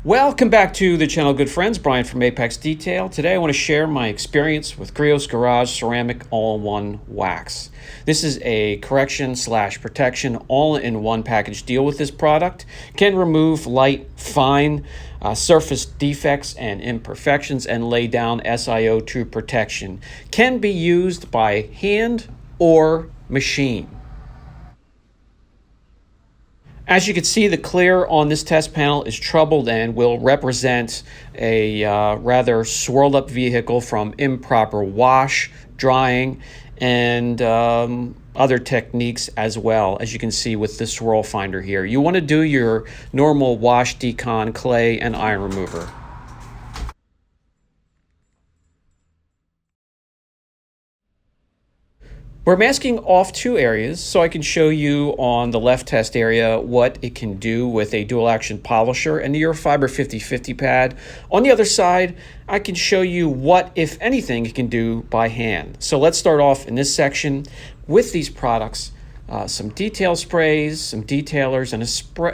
Welcome back to the channel, good friends. Brian from Apex Detail. Today I want to share my experience with Griot's Garage Ceramic All-in-One Wax. This is a correction/protection all-in-one package deal with this product. Can remove light, fine surface defects and imperfections and lay down SiO2 protection. Can be used by hand or machine. As you can see, the clear on this test panel is troubled and will represent a rather swirled up vehicle from improper wash, drying, and other techniques as well, as you can see with the swirl finder here. You want to do your normal wash, decon, clay, and iron remover. We're masking off two areas so I can show you on the left test area what it can do with a dual action polisher and the Eurofiber 50/50 pad. On the other side, I can show you what, if anything, it can do by hand. So let's start off in this section with these products. Some detail sprays, some detailers, and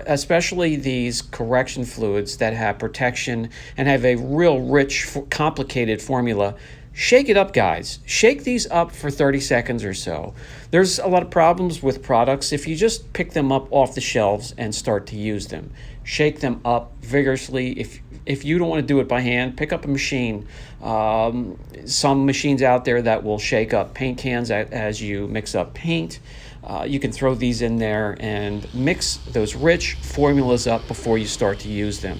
especially these correction fluids that have protection and have a real rich, complicated formula. Shake it up, guys. Shake these up for 30 seconds or so. There's a lot of problems with products if you just pick them up off the shelves and start to use them. Shake them up vigorously. If you don't want to do it by hand, pick up a machine. Some machines out there that will shake up paint cans as you mix up paint. You can throw these in there and mix those rich formulas up before you start to use them.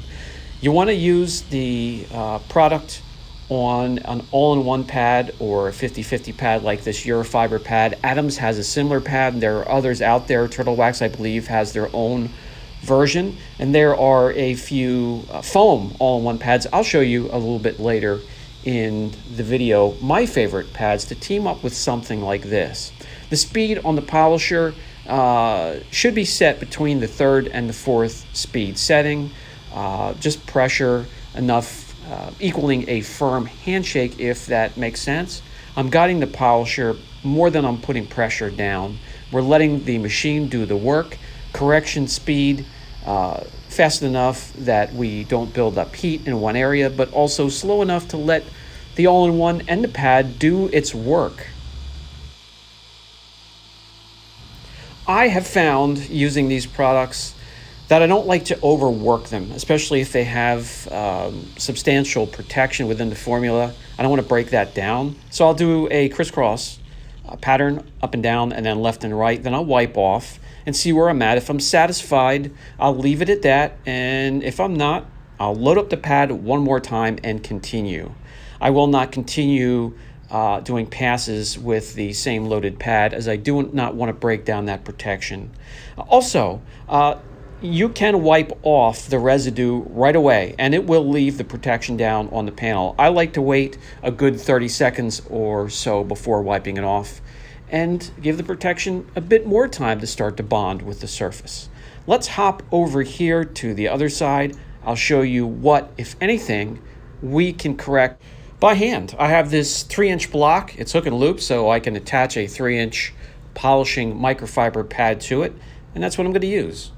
You want to use the product on an all-in-one pad or a 50/50 pad like this Eurofiber pad. Adams has a similar pad, and there are others out there. Turtle Wax, I believe, has their own version, and there are a few foam all-in-one pads. I'll show you a little bit later in the video my favorite pads to team up with something like this. The speed on the polisher should be set between the 3rd and the 4th speed setting. Just pressure enough, equaling a firm handshake, if that makes sense. I'm guiding the polisher more than I'm putting pressure down. We're letting the machine do the work. Correction speed fast enough that we don't build up heat in one area, but also slow enough to let the all-in-one and the pad do its work. I have found using these products that I don't like to overwork them, especially if they have substantial protection within the formula. I don't want to break that down. So I'll do a crisscross pattern up and down and then left and right. Then I'll wipe off and see where I'm at. If I'm satisfied, I'll leave it at that. And if I'm not, I'll load up the pad one more time and continue. I will not continue doing passes with the same loaded pad, as I do not want to break down that protection. Also, you can wipe off the residue right away and it will leave the protection down on the panel. I like to wait a good 30 seconds or so before wiping it off and give the protection a bit more time to start to bond with the surface. Let's hop over here to the other side. I'll show you what, if anything, we can correct by hand. I have this 3-inch block. It's hook and loop, so I can attach a 3-inch polishing microfiber pad to it, and that's what I'm going to use.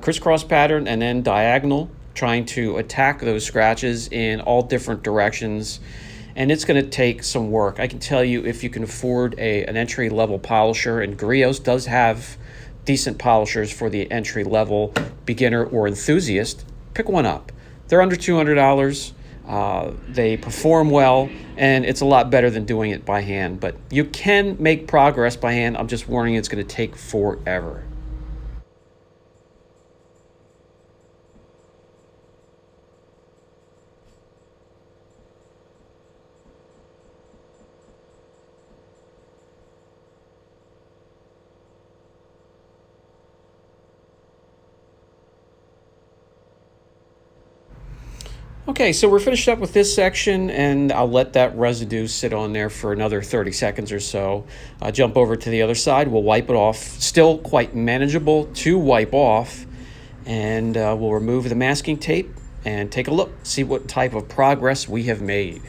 Crisscross pattern and then diagonal, trying to attack those scratches in all different directions, and it's going to take some work. I can tell you, if you can afford an entry-level polisher, and Griots does have decent polishers for the entry-level beginner or enthusiast, pick one up. They're under $200. They perform well, and it's a lot better than doing it by hand, but you can make progress by hand. I'm just warning you, it's going to take forever. Okay, so we're finished up with this section, and I'll let that residue sit on there for another 30 seconds or so. Jump over to the other side. We'll wipe it off. Still quite manageable to wipe off. And we'll remove the masking tape and take a look, see what type of progress we have made.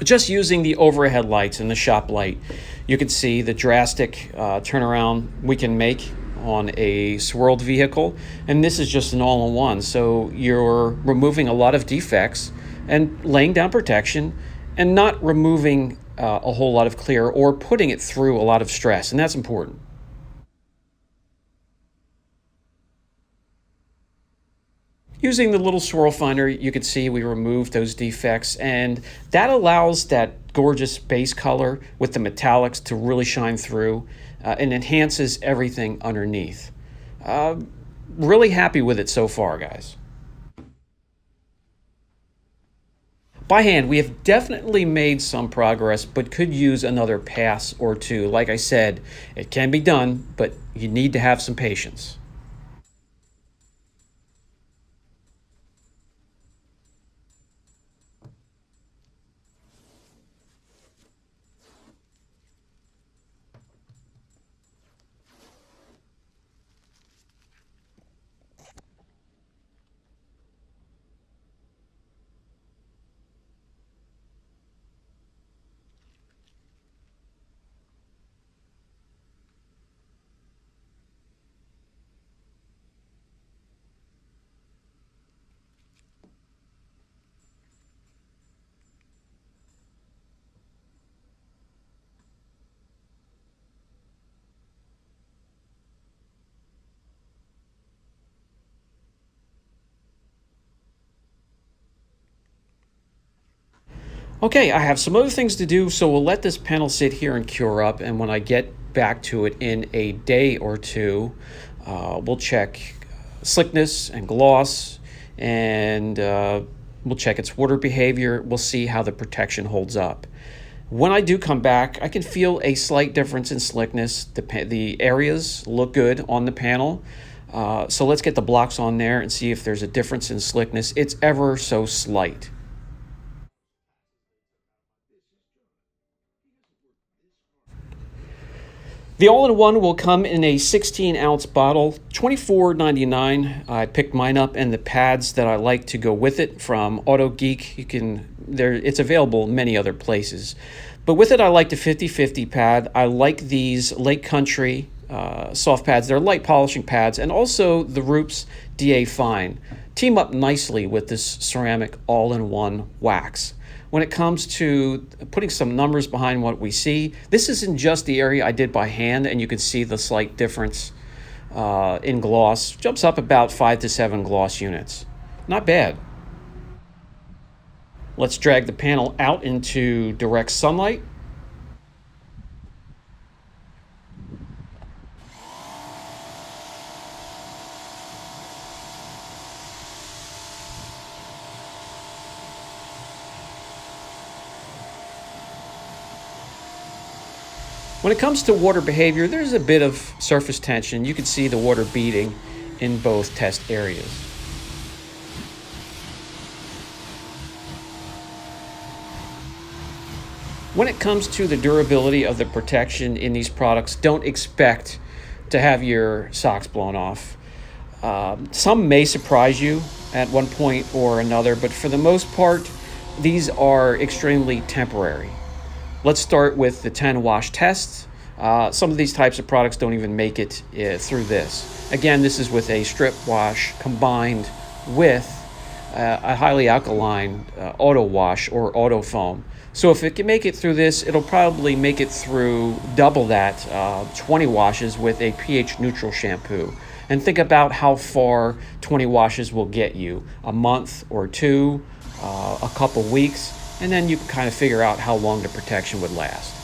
Just using the overhead lights and the shop light, you can see the drastic turnaround we can make on a swirled vehicle. And this is just an all-in-one, so you're removing a lot of defects and laying down protection and not removing a whole lot of clear or putting it through a lot of stress, and that's important. Using the little swirl finder, you can see we removed those defects, and that allows that gorgeous base color with the metallics to really shine through and enhances everything underneath. Really happy with it so far, guys. By hand, we have definitely made some progress, but could use another pass or two. Like I said, it can be done, but you need to have some patience. Okay, I have some other things to do, so we'll let this panel sit here and cure up, and when I get back to it in a day or two, we'll check slickness and gloss, and we'll check its water behavior. We'll see how the protection holds up. When I do come back, I can feel a slight difference in slickness. The areas look good on the panel. So let's get the blocks on there and see if there's a difference in slickness. It's ever so slight. The all-in-one will come in a 16-ounce bottle, $24.99. I picked mine up and the pads that I like to go with it from Auto Geek. It's available in many other places. But with it, I like the 50/50 pad. I like these Lake Country soft pads. They're light polishing pads, and also the Roops DA Fine team up nicely with this ceramic all-in-one wax. When it comes to putting some numbers behind what we see, this isn't just the area I did by hand, and you can see the slight difference in gloss. Jumps up about 5 to 7 gloss units. Not bad. Let's drag the panel out into direct sunlight. When it comes to water behavior, there's a bit of surface tension. You can see the water beading in both test areas. When it comes to the durability of the protection in these products, don't expect to have your socks blown off. Some may surprise you at one point or another, but for the most part, these are extremely temporary. Let's start with the 10 wash test. Some of these types of products don't even make it through this. Again, this is with a strip wash combined with a highly alkaline auto wash or auto foam. So if it can make it through this, it'll probably make it through double that, 20 washes with a pH neutral shampoo. And think about how far 20 washes will get you. A month or two, a couple weeks, and then you can kind of figure out how long the protection would last.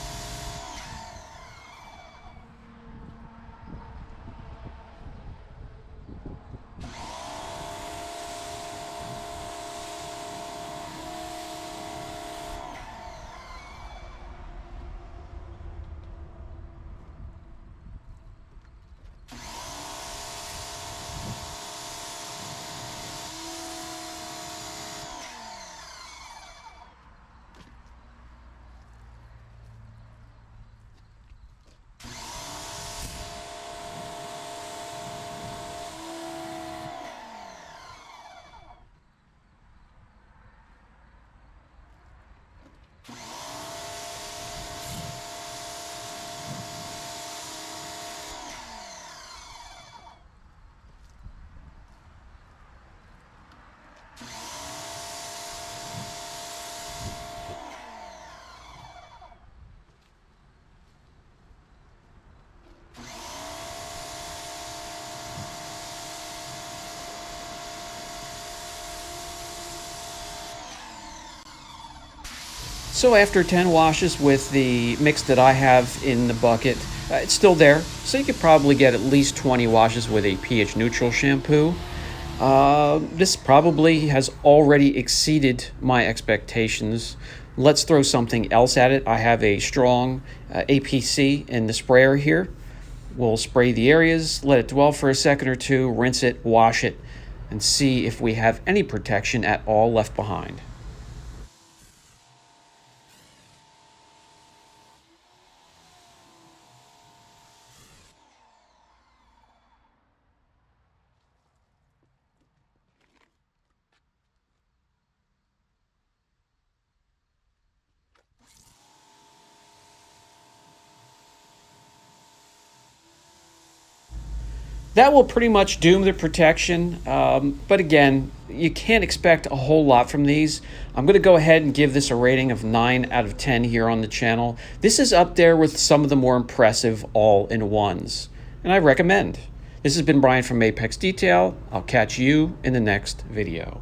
So after 10 washes with the mix that I have in the bucket, it's still there. So you could probably get at least 20 washes with a pH neutral shampoo. This probably has already exceeded my expectations. Let's throw something else at it. I have a strong APC in the sprayer here. We'll spray the areas, let it dwell for a second or two, rinse it, wash it, and see if we have any protection at all left behind. That will pretty much doom the protection, but again, you can't expect a whole lot from these. I'm going to go ahead and give this a rating of 9 out of 10 here on the channel. This is up there with some of the more impressive all-in-ones, and I recommend. This has been Brian from Apex Detail. I'll catch you in the next video.